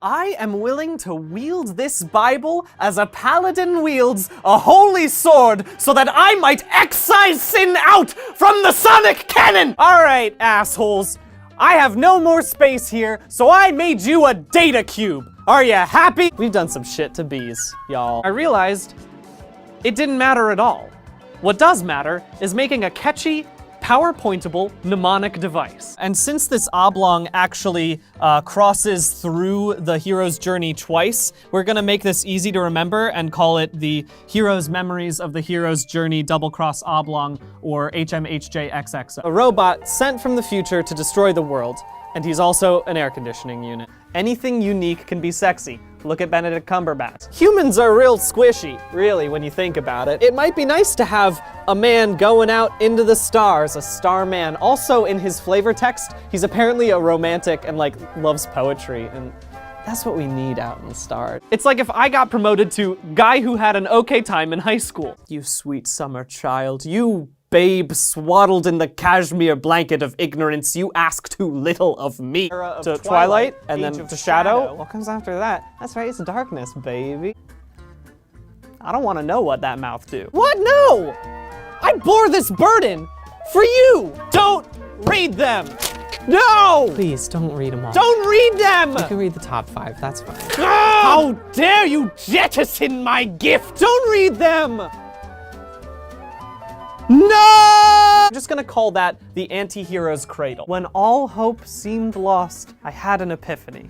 I am willing to wield this Bible as a paladin wields a holy sword so that I might excise sin out from the Sonic cannon! Alright, assholes. I have no more space here, so I made you a data cube. Are you happy? We've done some shit to bees, y'all. I realized it didn't matter at all. What does matter is making a catchy, PowerPointable mnemonic device. And since this oblong actually crosses through the hero's journey twice, we're gonna make this easy to remember and call it the Hero's Memories of the Hero's Journey Double Cross Oblong, or HMHJXX. A robot sent from the future to destroy the world, and he's also an air conditioning unit. Anything unique can be sexy. Look at Benedict Cumberbatch. Humans are real squishy, really, when you think about it. It might be nice to have a man going out into the stars, a starman. Also, in his flavor text, he's apparently a romantic and, like, loves poetry, and that's what we need out in the stars. It's like if I got promoted to guy who had an okay time in high school. You sweet summer child, you babe swaddled in the cashmere blanket of ignorance, you ask too little of me. To Twilight, and then to Shadow. What comes after that? That's right, it's darkness, baby. I don't want to know what that mouth do. What? No! I bore this burden for you! Don't read them! No! Please, don't read them all. Don't read them! You can read the top 5, that's fine. How dare you jettison my gift! Don't read them! No! I'm just gonna call that the anti-hero's cradle. When all hope seemed lost, I had an epiphany.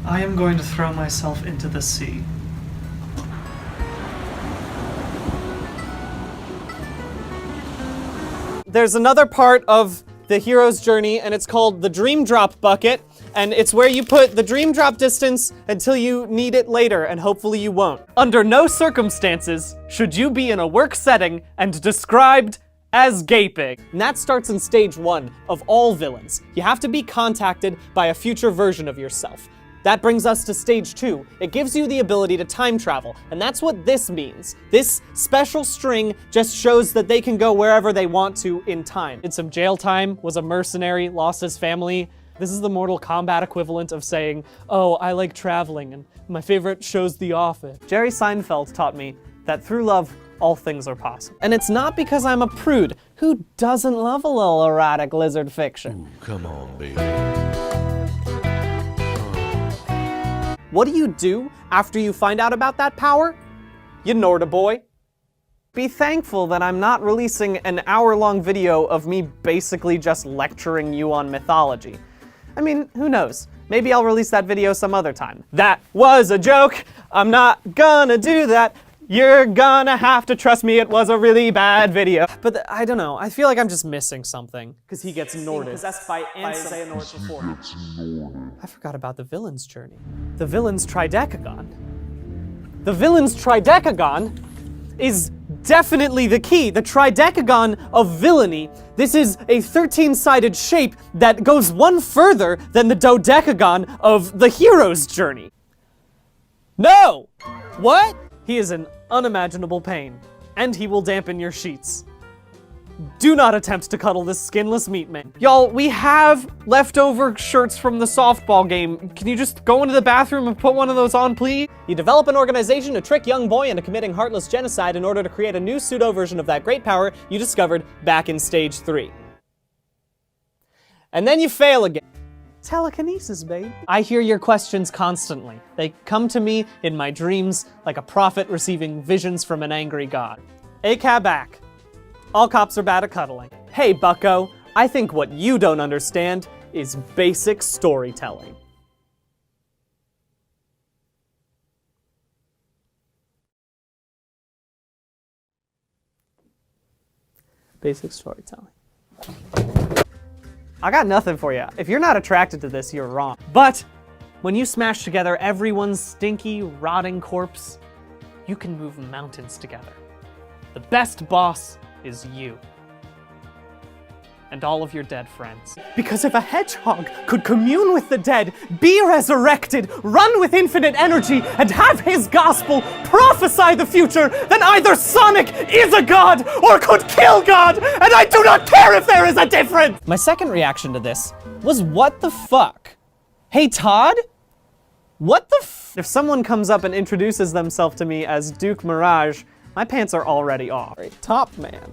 I am going to throw myself into the sea. There's another part of the hero's journey, and it's called the Dream Drop Bucket, and it's where you put the dream drop distance until you need it later, and hopefully you won't. Under no circumstances should you be in a work setting and described as gaping. And that starts in stage 1 of all villains. You have to be contacted by a future version of yourself. That brings us to stage 2. It gives you the ability to time travel, and that's what this means. This special string just shows that they can go wherever they want to in time. Did some jail time, was a mercenary, lost his family. This is the Mortal Kombat equivalent of saying, oh, I like traveling, and my favorite show's The Office. Jerry Seinfeld taught me that through love, all things are possible. And it's not because I'm a prude. Who doesn't love a little erotic lizard fiction? Ooh, come on, baby. What do you do after you find out about that power? You Norda boy. Be thankful that I'm not releasing an hour-long video of me basically just lecturing you on mythology. I mean, who knows? Maybe I'll release that video some other time. That was a joke. I'm not gonna do that. You're gonna have to trust me, it was a really bad video. But I don't know, I feel like I'm just missing something. Because he gets Norded. Possessed by Xehanort before. I forgot about the villain's journey. The villain's tridecagon. The villain's tridecagon is definitely the key. The tridecagon of villainy. This is a 13-sided shape that goes one further than the dodecagon of the hero's journey. No! What? He is an unimaginable pain, and he will dampen your sheets. Do not attempt to cuddle this skinless meat man. Y'all, we have leftover shirts from the softball game. Can you just go into the bathroom and put one of those on, please? You develop an organization to trick young boy into committing heartless genocide in order to create a new pseudo-version of that great power you discovered back in stage 3. And then you fail again. Telekinesis, baby. I hear your questions constantly. They come to me in my dreams like a prophet receiving visions from an angry god. ACAB back. All cops are bad at cuddling. Hey, bucko, I think what you don't understand is basic storytelling. Basic storytelling. I got nothing for you. If you're not attracted to this, you're wrong. But when you smash together everyone's stinky, rotting corpse, you can move mountains together. The best boss is you. And all of your dead friends. Because if a hedgehog could commune with the dead, be resurrected, run with infinite energy, and have his gospel prophesy the future, then either Sonic is a god or could kill God, and I do not care if there is a difference! My second reaction to this was, what the fuck? Hey, Todd? What the f? If someone comes up and introduces themselves to me as Duke Mirage, my pants are already off. Top man.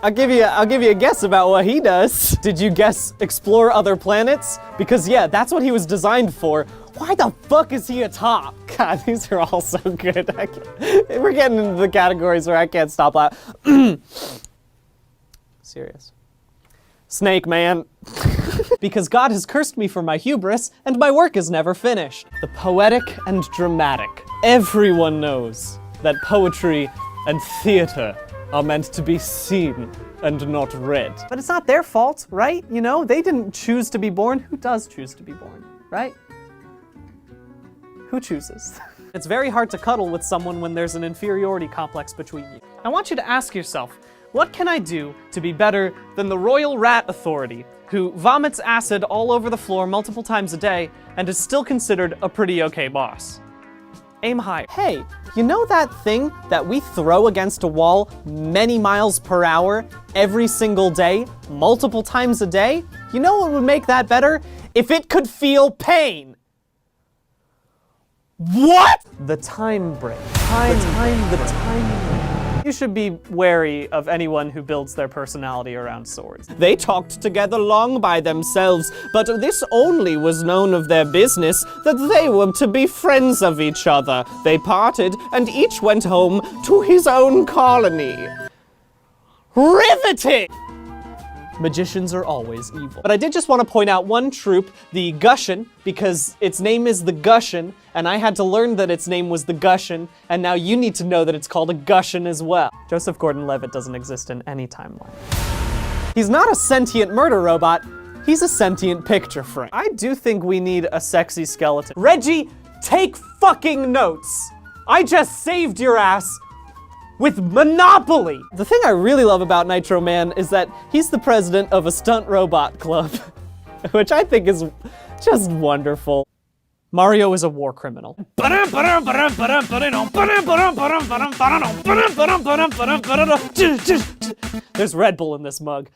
I'll give you a guess about what he does. Did you guess explore other planets? Because yeah, that's what he was designed for. Why the fuck is he a top? God, these are all so good. We're getting into the categories where I can't stop laughing. Serious. Snake man. Because God has cursed me for my hubris, and my work is never finished. The poetic and dramatic. Everyone knows that poetry and theater are meant to be seen and not read. But it's not their fault, right? You know, they didn't choose to be born. Who does choose to be born, right? Who chooses? It's very hard to cuddle with someone when there's an inferiority complex between you. I want you to ask yourself, what can I do to be better than the Royal Rat Authority, who vomits acid all over the floor multiple times a day and is still considered a pretty okay boss? Aim high. Hey, you know that thing that we throw against a wall many miles per hour every single day, multiple times a day? You know what would make that better? If it could feel pain. What? The time break. The time break. You should be wary of anyone who builds their personality around swords. They talked together long by themselves, but this only was known of their business, that they were to be friends of each other. They parted, and each went home to his own colony. Riveting! Magicians are always evil. But I did just want to point out one troop, the Gushan, because its name is the Gushan, and I had to learn that its name was the Gushan, and now you need to know that it's called a Gushan as well. Joseph Gordon-Levitt doesn't exist in any timeline. He's not a sentient murder robot, he's a sentient picture frame. I do think we need a sexy skeleton. Reggie, take fucking notes! I just saved your ass with Monopoly! The thing I really love about Nitro Man is that he's the president of a stunt robot club, which I think is just wonderful. Mario is a war criminal. There's Red Bull in this mug.